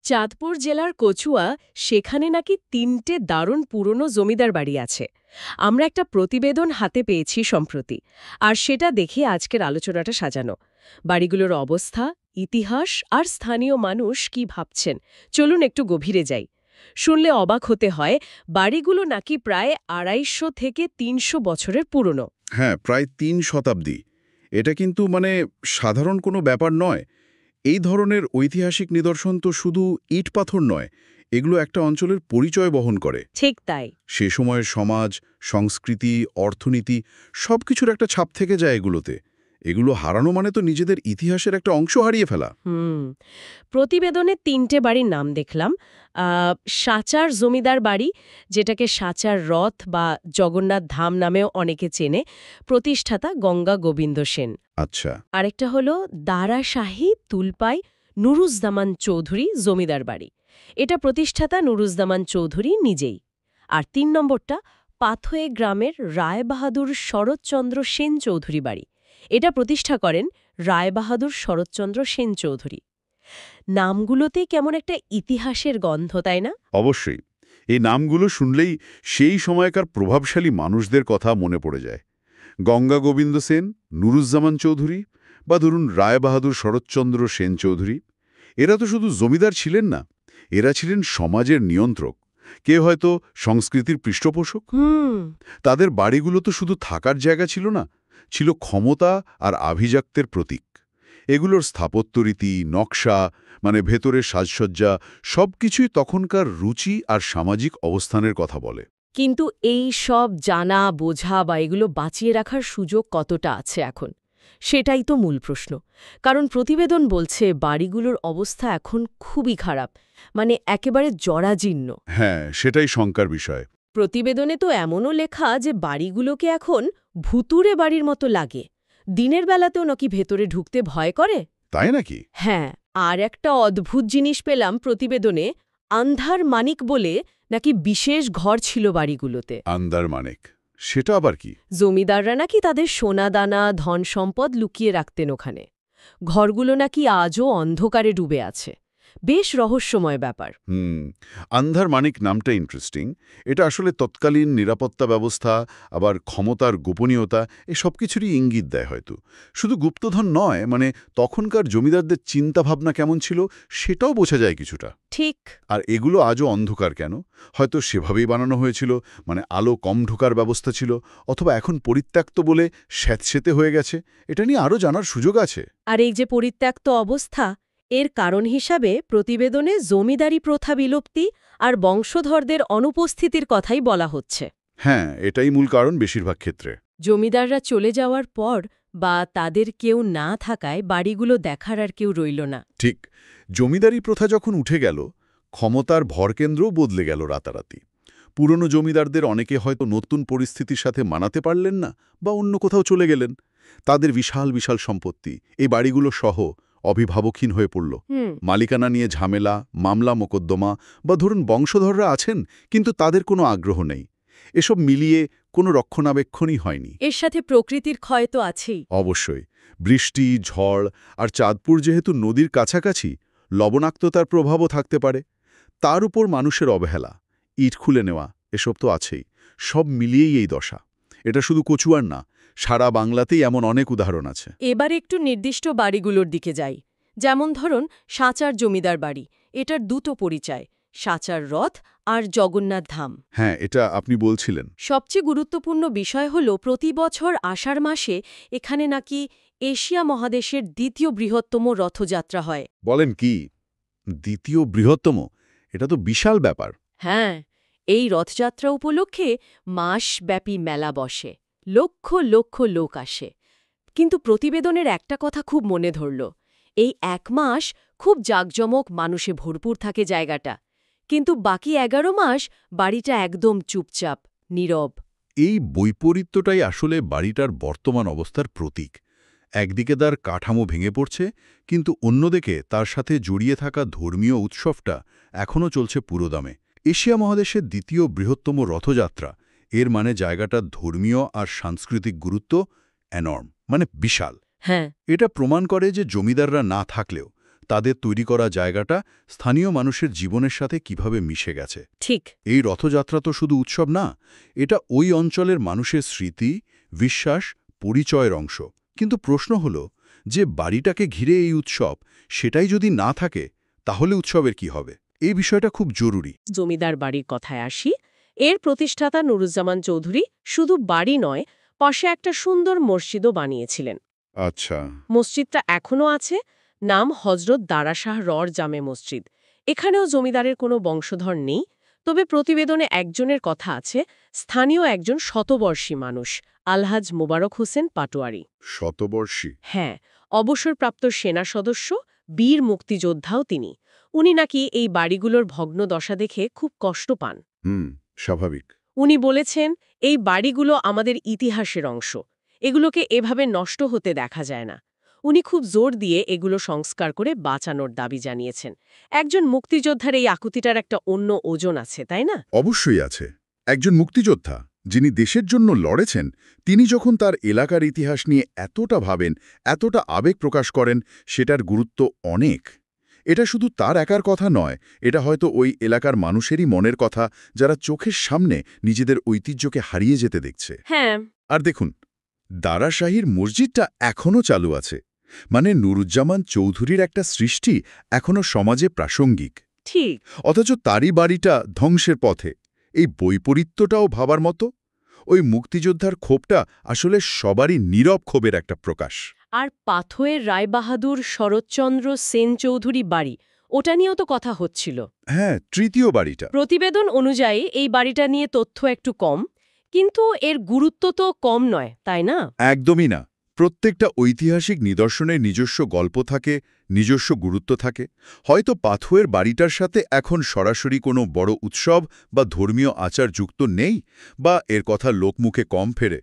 চাঁদপুর জেলার কচুয়া, সেখানে নাকি ৩টে দারুণ পুরনো জমিদার বাড়ি আছে। আমরা একটা প্রতিবেদন হাতে পেয়েছি সম্প্রতি, আর সেটা দেখে আজকের আলোচনাটা সাজানো। বাড়িগুলোর অবস্থা, ইতিহাস আর স্থানীয় মানুষ কি ভাবছেন, চলুন একটু গভীরে যাই। শুনলে অবাক হতে হয়, বাড়িগুলো নাকি প্রায় ২৫০ থেকে ৩০০ বছরের পুরনো। হ্যাঁ, প্রায় ৩ শতাব্দী। এটা কিন্তু সাধারণ কোনো ব্যাপার নয়। এই ধরনের ঐতিহাসিক নিদর্শন তো শুধু ইট পাথর নয়, এগুলো একটা অঞ্চলের পরিচয় বহন করে। ঠিক তাই। সে সময়ের সমাজ, সংস্কৃতি, অর্থনীতি সবকিছুর একটা ছাপ থেকে যায় এগুলোতে। এগুলো হারানো মানে তো নিজেদের ইতিহাসের একটা অংশ হারিয়ে ফেলা। প্রতিবেদনে ৩টে বাড়ির নাম দেখলাম। সাচার জমিদার বাড়ি, যেটাকে সাচার রথ বা জগন্নাথ ধাম নামেও অনেকে চেনে, প্রতিষ্ঠাতা গঙ্গা গোবিন্দ সেন। আচ্ছা। আরেকটা হলো দারাশাহী তুলপাই নুরুজ্জামান চৌধুরী জমিদার বাড়ি। এটা প্রতিষ্ঠাতা নুরুজ্জামান চৌধুরী নিজেই। আর ৩ নম্বরটা পাথয়ে গ্রামের রায়বাহাদুর শরৎচন্দ্র সেন চৌধুরী বাড়ি। এটা প্রতিষ্ঠা করেন রায়বাহাদুর শরৎচন্দ্র সেন চৌধুরী। নামগুলোতে কেমন একটা ইতিহাসের গন্ধ, তাই না? অবশ্যই। এই নামগুলো শুনলেই সেই সময়কার প্রভাবশালী মানুষদের কথা মনে পড়ে যায়। গঙ্গা গোবিন্দ সেন, নুরুজ্জামান চৌধুরী বা ধরুন রায়বাহাদুর শরৎচন্দ্র সেন চৌধুরী, এরা তো শুধু জমিদার ছিলেন না, এরা ছিলেন সমাজের নিয়ন্ত্রক। কেউ হয়তো সংস্কৃতির পৃষ্ঠপোষক। তাদের বাড়িগুলো তো শুধু থাকার জায়গা ছিল না, ছিল ক্ষমতা আর আভিজাত্যের প্রতীক। এগুলোর স্থাপত্যরীতি, নকশা, ভেতরের সাজসজ্জা সবকিছুই তখনকার রুচি আর সামাজিক অবস্থানের কথা বলে। কিন্তু এই সব জানা, বোঝা বা এগুলো বাঁচিয়ে রাখার সুযোগ কতটা আছে এখন? সেটাই তো মূল প্রশ্ন। কারণ প্রতিবেদন বলছে বাড়িগুলোর অবস্থা এখন খুবই খারাপ, একেবারে জরাজীর্ণ। হ্যাঁ, সেটাই শঙ্কার বিষয়। প্রতিবেদনে তো এমনও লেখা যে বাড়িগুলোকে এখন ভুতুড়ে বাড়ির মতো লাগে। দিনের বেলাতেও নাকি ভেতরে ঢুকতে ভয় করে। তাই নাকি? হ্যাঁ, আর একটা অদ্ভুত জিনিস পেলাম প্রতিবেদনে, আন্ধার মানিক বলে নাকি বিশেষ ঘর ছিল বাড়িগুলোতে। আন্দার মানিক, সেটা আবার কি? জমিদাররা নাকি তাদের সোনাদানা, ধন সম্পদ লুকিয়ে রাখতেন ওখানে। ঘরগুলো নাকি আজও অন্ধকারে ডুবে আছে। বেশ রহস্যময় ব্যাপার। আন্ধার মানিক নামটা ইন্টারেস্টিং। এটা আসলে তৎকালীন নিরাপত্তা ব্যবস্থা, আবার ক্ষমতার গোপনীয়তা, এ সব কিছুরই ইঙ্গিত দেয় হয়তো। শুধু গুপ্তধন নয়, তখনকার জমিদারদের চিন্তাভাবনা কেমন ছিল সেটাও বোঝা যায় কিছুটা। ঠিক। আর এগুলো আজও অন্ধকার কেন? হয়তো সেভাবেই বানানো হয়েছিল, আলো কম ঢোকার ব্যবস্থা ছিল, অথবা এখন পরিত্যক্ত বলে স্যাঁতসেঁতে হয়ে গেছে। এটা নিয়ে আরও জানার সুযোগ আছে। আর এই যে পরিত্যক্ত অবস্থা, এর কারণ হিসাবে প্রতিবেদনে জমিদারি প্রথা বিলুপ্তি আর বংশধরদের অনুপস্থিতির কথাই বলা হচ্ছে। হ্যাঁ, এটাই মূল কারণ বেশিরভাগ ক্ষেত্রে। জমিদাররা চলে যাওয়ার পর বা তাদের কেউ না থাকায় বাড়িগুলো দেখার আর কেউ রইল না। ঠিক। জমিদারি প্রথা যখন উঠে গেল, ক্ষমতার ভরকেন্দ্রও বদলে গেল রাতারাতি। পুরনো জমিদারদের অনেকে হয়তো নতুন পরিস্থিতির সাথে মানাতে পারলেন না বা অন্য কোথাও চলে গেলেন। তাদের বিশাল বিশাল সম্পত্তি এই বাড়িগুলো সহ অভিভাবকহীন হয়ে পড়ল। মালিকানা নিয়ে ঝামেলা, মামলা মোকদ্দমা, বা ধরুন বংশধররা আছেন কিন্তু তাদের কোনো আগ্রহ নেই। এসব মিলিয়ে কোনো রক্ষণাবেক্ষণই হয়নি। এর সাথে প্রকৃতির ক্ষয় তো আছেই। অবশ্যই। বৃষ্টি, ঝড় আর চাঁদপুর যেহেতু নদীর কাছাকাছি, লবণাক্ততার প্রভাবও থাকতে পারে। তার উপর মানুষের অবহেলা, ইট খুলে নেওয়া, এসব তো আছেই। সব মিলিয়েই এই দশা। এটা শুধু কচুয়ার না, সারা বাংলাতেই এমন অনেক উদাহরণ আছে। এবার একটু নির্দিষ্ট বাড়িগুলোর দিকে যাই। যেমন ধরুন সাচার জমিদার বাড়ি, এটার দুটো পরিচয়, সাচার রথ আর জগন্নাথ ধাম। হ্যাঁ, এটা আপনি বলছিলেন। সবচেয়ে গুরুত্বপূর্ণ বিষয় হল প্রতি বছর আষাঢ় মাসে এখানে নাকি এশিয়া মহাদেশের দ্বিতীয় বৃহত্তম রথযাত্রা হয়। বলেন কি? দ্বিতীয় বৃহত্তম? এটা তো বিশাল ব্যাপার। হ্যাঁ, এই রথযাত্রা উপলক্ষে মাসব্যাপী মেলা বসে, লক্ষ লক্ষ লোক আসে। কিন্তু প্রতিবেদনের একটা কথা খুব মনে ধরল, এই ১ মাস খুব জাঁকজমক, মানুষে ভরপুর থাকে জায়গাটা, কিন্তু বাকি ১১ মাস বাড়িটা একদম চুপচাপ, নীরব। এই বৈপরীত্যটাই আসলে বাড়িটার বর্তমান অবস্থার প্রতীক। একদিকে তার কাঠামো ভেঙে পড়ছে, কিন্তু অন্যদিকে তার সাথে জড়িয়ে থাকা ধর্মীয় উৎসবটা এখনও চলছে পুরোদমে। এশিয়া মহাদেশের দ্বিতীয় বৃহত্তম রথযাত্রা, এর জায়গাটার ধর্মীয় আর সাংস্কৃতিক গুরুত্ব এনর্ম, বিশাল। হ্যাঁ, এটা প্রমাণ করে যে জমিদাররা না থাকলেও তাদের তৈরি করা জায়গাটা স্থানীয় মানুষের জীবনের সাথে কিভাবে মিশে গেছে। ঠিক। এই রথযাত্রা তো শুধু উৎসব না, এটা ওই অঞ্চলের মানুষের স্মৃতি, বিশ্বাস, পরিচয়ের অংশ। কিন্তু প্রশ্ন হলো, যে বাড়িটাকে ঘিরে এই উৎসব, সেটাই যদি না থাকে, তাহলে উৎসবের কি হবে? এই বিষয়টা খুব জরুরি। জমিদার বাড়ির কথায় আসি। এর প্রতিষ্ঠাতা নুরুজ্জামান চৌধুরী শুধু বাড়ি নয়, পাশে একটা সুন্দর মসজিদও বানিয়েছিলেন। আচ্ছা। মসজিদটা এখনও আছে, নাম হজরত দারা শাহ রর জামে মসজিদ। এখানেও জমিদারের কোনো বংশধর নেই, তবে প্রতিবেদনে একজনের কথা আছে, স্থানীয় একজন শতবর্ষী মানুষ, আলহাজ মোবারক হোসেন পাটোয়ারি। শতবর্ষী? হ্যাঁ, অবসরপ্রাপ্ত সেনা সদস্য, বীর মুক্তিযোদ্ধাও তিনি। উনি নাকি এই বাড়িগুলোর ভগ্ন দশা দেখে খুব কষ্ট পান। স্বাভাবিক। উনি বলেছেন, এই বাড়িগুলো আমাদের ইতিহাসের অংশ, এগুলোকে এভাবে নষ্ট হতে দেখা যায় না। উনি খুব জোর দিয়ে এগুলো সংস্কার করে বাঁচানোর দাবি জানিয়েছেন। একজন মুক্তিযোদ্ধার এই আকুতিটার একটা অন্য ওজন আছে, তাই না? অবশ্যই আছে। একজন মুক্তিযোদ্ধা, যিনি দেশের জন্য লড়েছেন, তিনি যখন তার এলাকার ইতিহাস নিয়ে এতটা ভাবেন, এতটা আবেগ প্রকাশ করেন, সেটার গুরুত্ব অনেক। এটা শুধু তার একার কথা নয়, এটা হয়তো ওই এলাকার মানুষেরই মনের কথা, যারা চোখের সামনে নিজেদের ঐতিহ্যকে হারিয়ে যেতে দেখছে। হ্যাঁ। আর দেখুন, দারা শাহীর মসজিদটা এখনও চালু আছে। মানে নুরুজ্জামান চৌধুরীর একটা সৃষ্টি এখনও সমাজে প্রাসঙ্গিক। ঠিক। অথচ তারই বাড়িটা ধ্বংসের পথে। এই বৈপরীত্যটাও ভাবার মতো। ওই মুক্তিযোদ্ধার ক্ষোভটা আসলে সবারই নীরব ক্ষোভের একটা প্রকাশ। আর পাথোয়ের রায়বাহাদুর শরৎচন্দ্র সেন চৌধুরী বাড়ি, ওটা নিয়েও তো কথা হচ্ছিল। হ্যাঁ, তৃতীয় বাড়িটা। প্রতিবেদন অনুযায়ী এই বাড়িটা নিয়ে তথ্য একটু কম, কিন্তু এর গুরুত্ব তো কম নয়, তাই না? একদমই না। প্রত্যেকটা ঐতিহাসিক নিদর্শনের নিজস্ব গল্প থাকে, নিজস্ব গুরুত্ব থাকে। হয়তো পাথুয়ের বাড়িটার সাথে এখন সরাসরি কোনো বড় উৎসব বা ধর্মীয় আচার যুক্ত নেই, বা এর কথা লোকমুখে কম ফেরে।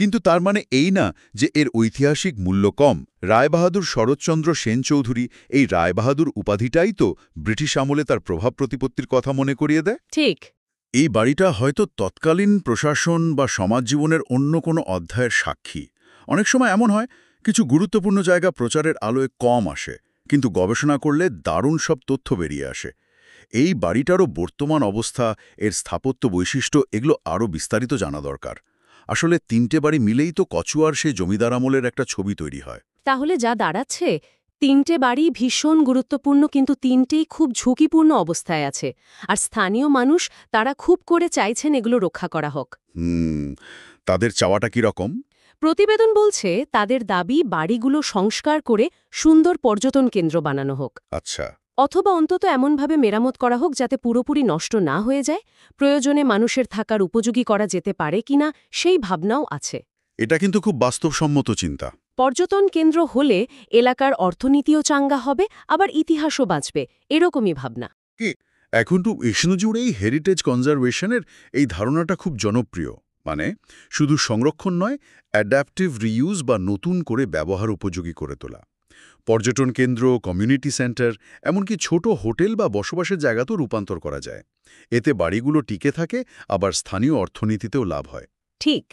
কিন্তু তার মানে এই না যে এর ঐতিহাসিক মূল্য কম। রায়বাহাদুর শরৎচন্দ্র সেন চৌধুরী, এই রায়বাহাদুর উপাধিটাই তো ব্রিটিশ আমলে তার প্রভাব প্রতিপত্তির কথা মনে করিয়ে দেয়। ঠিক। এই বাড়িটা হয়তো তৎকালীন প্রশাসন বা সমাজ জীবনের অন্য কোনো অধ্যায়ের সাক্ষী। অনেক সময় এমন হয়, কিছু গুরুত্বপূর্ণ জায়গা প্রচারের আলোয় কম আসে, কিন্তু গবেষণা করলে দারুণ সব তথ্য বেরিয়ে আসে। এই বাড়িটারও বর্তমান অবস্থা, এর স্থাপত্য বৈশিষ্ট্য, এগুলো আরও বিস্তারিত জানা দরকার। আসলে তিনটে বাড়ি মিলেই তো কচুয়ার সেই জমিদার আমলের একটা ছবি তৈরি হয়। তাহলে যা দাঁড়াচ্ছে, তিনটে বাড়ি ভীষণ গুরুত্বপূর্ণ, কিন্তু তিনটেই খুব ঝুঁকিপূর্ণ অবস্থায় আছে। আর স্থানীয় মানুষ, তারা খুব করে চাইছেন এগুলো রক্ষা করা হোক। তাদের চাওয়াটা কি রকম? প্রতিবেদন বলছে, তাদের দাবি বাড়িগুলো সংস্কার করে সুন্দর পর্যটন কেন্দ্র বানানো হোক। আচ্ছা। অথবা অন্তত এমনভাবে মেরামত করা হোক যাতে পুরোপুরি নষ্ট না হয়ে যায়, প্রয়োজনে মানুষের থাকার উপযোগী করা যেতে পারে কিনা সেই ভাবনাও আছে। এটা কিন্তু খুব বাস্তবসম্মত চিন্তা। পর্যটন কেন্দ্র হলে এলাকার অর্থনীতিও চাঙ্গা হবে, আবার ইতিহাসও বাঁচবে, এরকমই ভাবনা। এখন তো এশিয়া জুড়েই হেরিটেজ কনজারভেশনের এই ধারণাটা খুব জনপ্রিয়। মানে শুধু সংরক্ষণ নয়, অ্যাডাপটিভ রিইউজ বা নতুন করে ব্যবহার উপযোগী করে তোলা। পর্যটন কেন্দ্র, কমিউনিটি সেন্টার, এমনকি ছোট হোটেল বা বসবাসের জায়গাতেও রূপান্তর করা যায়। এতে বাড়িগুলো টিকে থাকে, আবার স্থানীয় অর্থনীতিতেও লাভ হয়। ঠিক।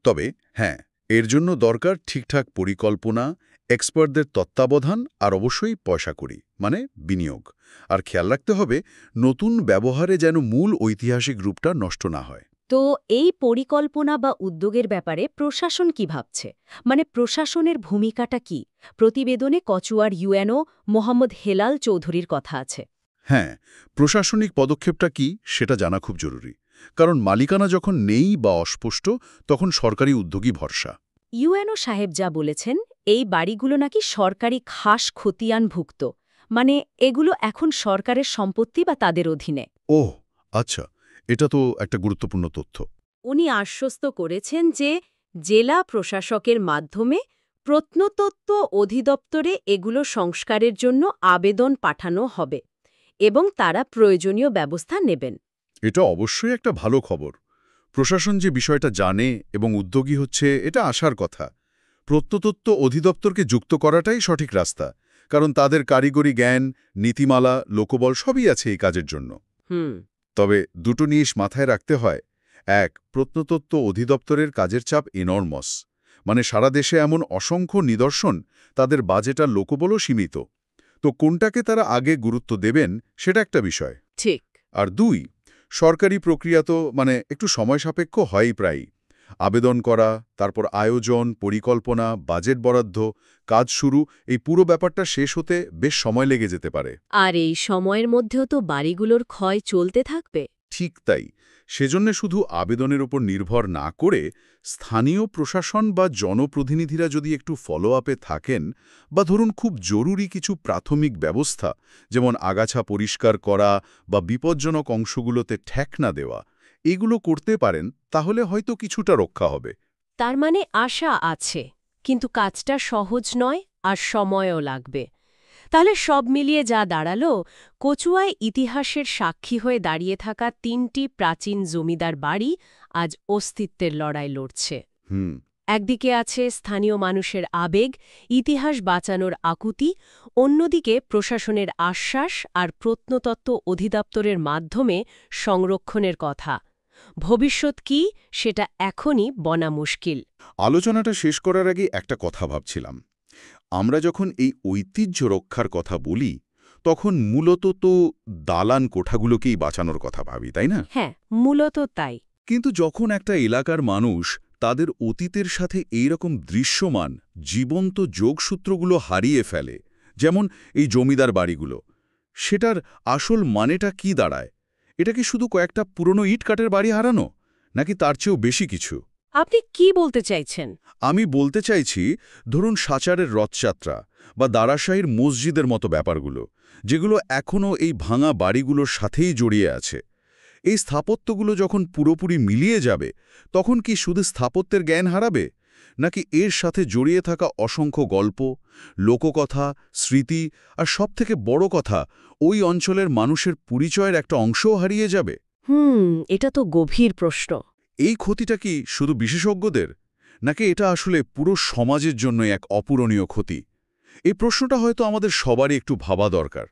তবে হ্যাঁ, এর জন্য দরকার ঠিকঠাক পরিকল্পনা, এক্সপার্টদের তত্ত্বাবধান, আর অবশ্যই পয়সাকড়ি, মানে বিনিয়োগ। আর খেয়াল রাখতে হবে, নতুন ব্যবহারে যেন মূল ঐতিহাসিক রূপটা নষ্ট না হয়। তো এই পরিকল্পনা বা উদ্যোগের ব্যাপারে প্রশাসন কি ভাবছে? মানে প্রশাসনের ভূমিকাটা কি? প্রতিবেদনে কচুয়ার ইউএনও মোহাম্মদ হেলাল চৌধুরীর কথা আছে। হ্যাঁ, প্রশাসনিক পদক্ষেপটা কি সেটা জানা খুব জরুরি। কারণ মালিকানা যখন নেই বা অস্পষ্ট, তখন সরকারি উদ্যোগই ভরসা। ইউএনও সাহেব যা বলেছেন, এই বাড়িগুলো নাকি সরকারি খাস খতিয়ানভুক্ত, মানে এগুলো এখন সরকারের সম্পত্তি বা তাদের অধীনে। ওহ, আচ্ছা, এটা তো একটা গুরুত্বপূর্ণ তথ্য। উনি আশ্বস্ত করেছেন যে জেলা প্রশাসকের মাধ্যমে প্রত্নতত্ত্ব অধিদপ্তরে এগুলো সংস্কারের জন্য আবেদন পাঠানো হবে এবং তারা প্রয়োজনীয় ব্যবস্থা নেবেন। এটা অবশ্যই একটা ভালো খবর। প্রশাসন যে বিষয়টা জানে এবং উদ্যোগী হচ্ছে, এটা আশার কথা। প্রত্নতত্ত্ব অধিদপ্তরকে যুক্ত করাটাই সঠিক রাস্তা, কারণ তাদের কারিগরি জ্ঞান, নীতিমালা, লোকবল সবই আছে এই কাজের জন্য। তবে দুটো জিনিস মাথায় রাখতে হয়। এক, প্রত্নতত্ত্ব অধিদপ্তরের কাজের চাপ এনর্মস। মানে সারা দেশে এমন অসংখ্য নিদর্শন, তাদের বাজেট আর লোকবলও সীমিত। তো কোনটাকে তারা আগে গুরুত্ব দেবেন সেটা একটা বিষয়। ঠিক। আর 2, সরকারি প্রক্রিয়া তো একটু সময় সাপেক্ষ হয়ই প্রায়। আবেদন করা, তারপর আয়োজন, পরিকল্পনা, বাজেট বরাদ্দ, কাজ শুরু, এই পুরো ব্যাপারটা শেষ হতে বেশ সময় লেগে যেতে পারে। আর এই সময়ের মধ্যেও তো বাড়িগুলোর ক্ষয় চলতে থাকবে। ঠিক তাই। সেজন্য শুধু আবেদনের উপর নির্ভর না করে স্থানীয় প্রশাসন বা জনপ্রতিনিধিরা যদি একটু ফলো আপে থাকেন, বা ধরুন খুব জরুরি কিছু প্রাথমিক ব্যবস্থা, যেমন আগাছা পরিষ্কার করা বা বিপজ্জনক অংশগুলোতে ঠেক না দেওয়া, এগুলো করতে পারেন, তাহলে হয়তো কিছুটা রক্ষা হবে। তার মানে আশা আছে, কিন্তু কাজটা সহজ নয় আর সময়ও লাগবে। তাহলে সব মিলিয়ে যা দাঁড়ালো, কচুয়ায় ইতিহাসের সাক্ষী হয়ে দাঁড়িয়ে থাকা 3টি প্রাচীন জমিদার বাড়ি আজ অস্তিত্বের লড়াই লড়ছে। একদিকে আছে স্থানীয় মানুষের আবেগ, ইতিহাস বাঁচানোর আকুতি, অন্যদিকে প্রশাসনের আশ্বাস আর প্রত্নতত্ত্ব অধিদপ্তরের মাধ্যমে সংরক্ষণের কথা। ভবিষ্যৎ কি, সেটা এখনই বলা মুশকিল। আলোচনাটা শেষ করার আগে একটা কথা ভাবছিলাম। আমরা যখন এই ঐতিহ্য রক্ষার কথা বলি, তখন মূলত তো দালান কোঠাগুলোকেই বাঁচানোর কথা ভাবি, তাই না? হ্যাঁ, মূলত তাই। কিন্তু যখন একটা এলাকার মানুষ তাদের অতীতের সাথে এইরকম দৃশ্যমান জীবন্ত যোগসূত্রগুলো হারিয়ে ফেলে, যেমন এই জমিদার বাড়িগুলো, সেটার আসল মানেটা কি দাঁড়ায়? এটা কি শুধু কয়েকটা পুরনো ইটকাঠের বাড়ি হারানো, নাকি তার চেয়েও বেশি কিছু? আপনি কি বলতে চাইছেন? আমি বলতে চাইছি, ধরুন সাচারের রথযাত্রা বা দারাশাহীর মসজিদের মতো ব্যাপারগুলো, যেগুলো এখনও এই ভাঙা বাড়িগুলোর সাথেই জড়িয়ে আছে। এই স্থাপত্যগুলো যখন পুরোপুরি মিলিয়ে যাবে, তখন কি শুধু স্থাপত্যের জ্ঞান হারাবে, নাকি এর সাথে জড়িয়ে থাকা অসংখ্য গল্প, লোককথা, স্মৃতি, আর সবথেকে বড় কথা, ওই অঞ্চলের মানুষের পরিচয়ের একটা অংশও হারিয়ে যাবে? এটা তো গভীর প্রশ্ন। এই ক্ষতিটা কি শুধু বিশেষজ্ঞদের, নাকি এটা আসলে পুরো সমাজের জন্য এক অপূরণীয় ক্ষতি? এই প্রশ্নটা হয়তো আমাদের সবারই একটু ভাবা দরকার।